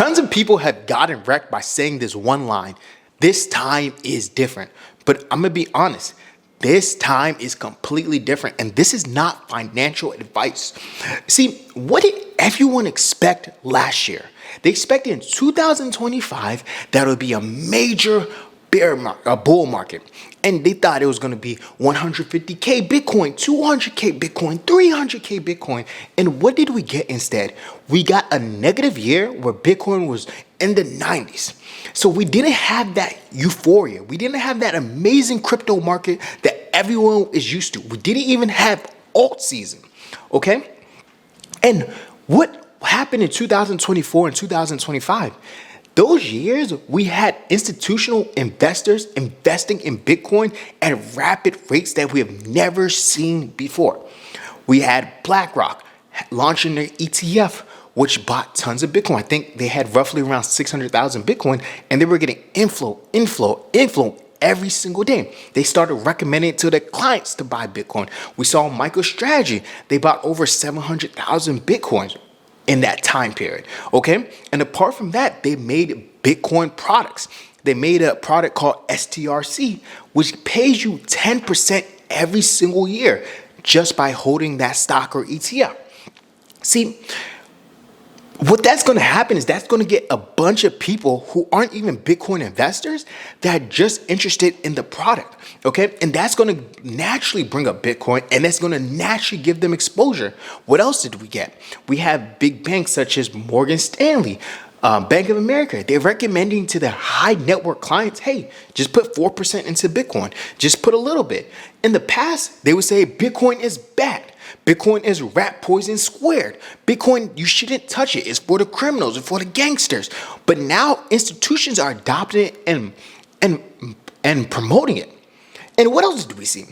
Tons of people have gotten wrecked by saying this one line: this time is different. But I'm going to be honest. This time is completely different, and this is not financial advice. See, what did everyone expect last year? They expected in 2025 that it would be a major bull market, and they thought it was going to be 150k Bitcoin, 200k Bitcoin, 300k Bitcoin. And what did we get instead? We got a negative year where Bitcoin was in the 90s. So we didn't have that euphoria. We didn't have that amazing crypto market that everyone is used to. We didn't even have alt season, okay? And what happened in 2024 and 2025? Those years, we had institutional investors investing in Bitcoin at rapid rates that we have never seen before. We had BlackRock launching their ETF, which bought tons of Bitcoin. I think they had roughly around 600,000 Bitcoin, and they were getting inflow every single day. They started recommending it to their clients to buy Bitcoin. We saw MicroStrategy. They bought over 700,000 Bitcoins in that time period, okay? And apart from that, they made Bitcoin products. They made a product called STRC, which pays you 10% every single year just by holding that stock or ETF. See, what that's going to happen is that's going to get a bunch of people who aren't even Bitcoin investors that are just interested in the product, okay? And that's going to naturally bring up Bitcoin, and that's going to naturally give them exposure. What else did we get? We have big banks such as Morgan Stanley, Bank of America. They're recommending to their high net worth clients, hey, just put 4% into Bitcoin. Just put a little bit. In the past, they would say Bitcoin is bad. Bitcoin is rat poison squared. Bitcoin, you shouldn't touch it. It's for the criminals and for the gangsters. But now institutions are adopting it and promoting it. And what else do we see?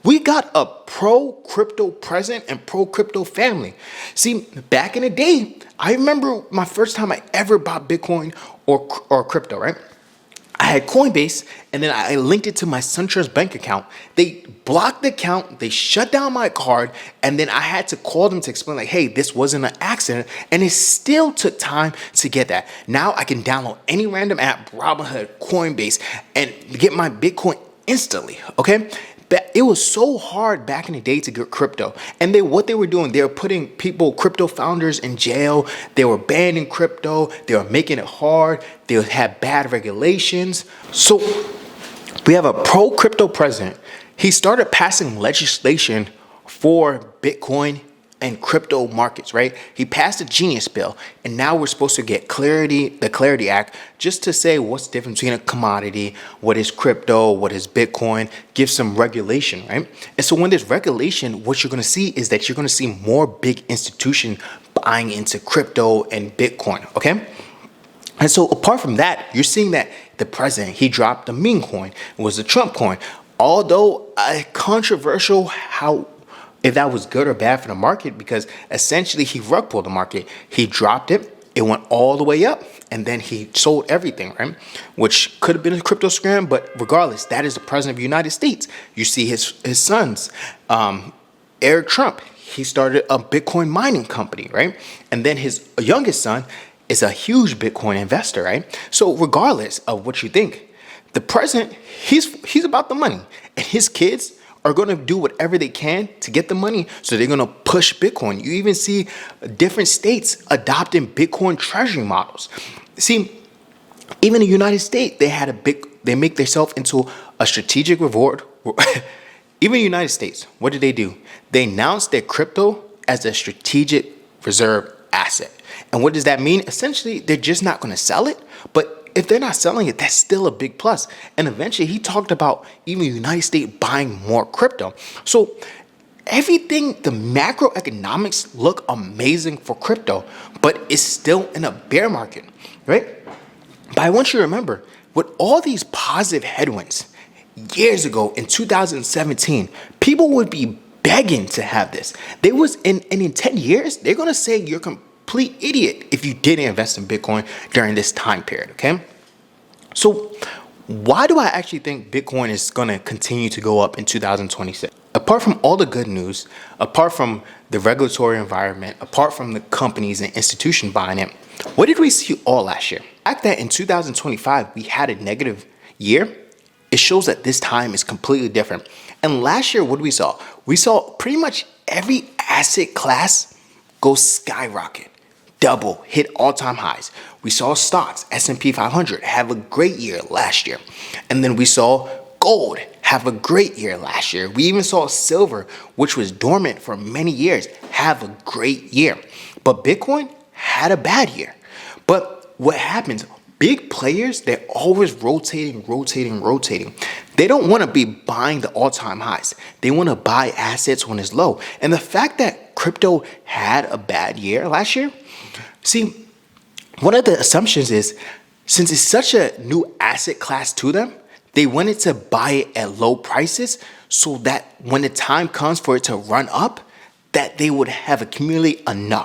We got a pro-crypto president and pro-crypto family. See, back in the day, I remember my first time I ever bought Bitcoin or crypto, right? I had Coinbase, and then I linked it to my SunTrust bank account. They blocked the account, they shut down my card, and then I had to call them to explain, like, hey, this wasn't an accident, and it still took time to get that. Now I can download any random app, Robinhood, Coinbase, and get my Bitcoin instantly, okay? But it was so hard back in the day to get crypto. And what they were doing, they were putting crypto founders in jail. They were banning crypto. They were making it hard. They had bad regulations. So we have a pro-crypto president. He started passing legislation for Bitcoin and crypto markets, right? He passed the Genius Bill, and now we're supposed to get the Clarity Act, just to say what's the difference between a commodity, what is crypto, what is Bitcoin, give some regulation, right? And so when there's regulation, what you're going to see is that you're going to see more big institutions buying into crypto and Bitcoin, okay? And so apart from that, you're seeing that the president, he dropped the meme coin, it was the Trump coin. Although controversial if that was good or bad for the market, because essentially he rug pulled the market. He dropped it, it went all the way up, and then he sold everything, right? Which could have been a crypto scam, but regardless, that is the president of the United States. You see his sons, Eric Trump, he started a Bitcoin mining company, right? And then his youngest son is a huge Bitcoin investor, right? So regardless of what you think, the president, he's about the money, and his kids are going to do whatever they can to get the money. So they're going to push Bitcoin. You even see different states adopting Bitcoin treasury models. See, even in the United States, they make themselves into a strategic reward. Even in the United States, what did they do? They announced their crypto as a strategic reserve asset. And what does that mean? Essentially, they're just not going to sell it, but if they're not selling it, that's still a big plus. And eventually, he talked about even the United States buying more crypto. So everything, the macroeconomics look amazing for crypto, but it's still in a bear market, right? But I want you to remember, with all these positive headwinds, years ago in 2017, people would be begging to have this. They was in 10 years, they're going to say you're complete idiot if you didn't invest in Bitcoin during this time period, okay? So why do I actually think Bitcoin is going to continue to go up in 2026? apart from all the good news, apart from the regulatory environment, apart from the companies and institutions buying it, what did we see all last year? The fact that in 2025 we had a negative year, it shows that this time is completely different. And last year, what we saw? We saw pretty much every asset class go skyrocket, double, hit all-time highs. We saw stocks, S&P 500, have a great year last year. And then we saw gold have a great year last year. We even saw silver, which was dormant for many years, have a great year. But Bitcoin had a bad year. But what happens? Big players, they're always rotating. They don't want to be buying the all-time highs. They want to buy assets when it's low. And the fact that crypto had a bad year last year, see, one of the assumptions is, since it's such a new asset class to them, they wanted to buy it at low prices so that when the time comes for it to run up, that they would have accumulated enough.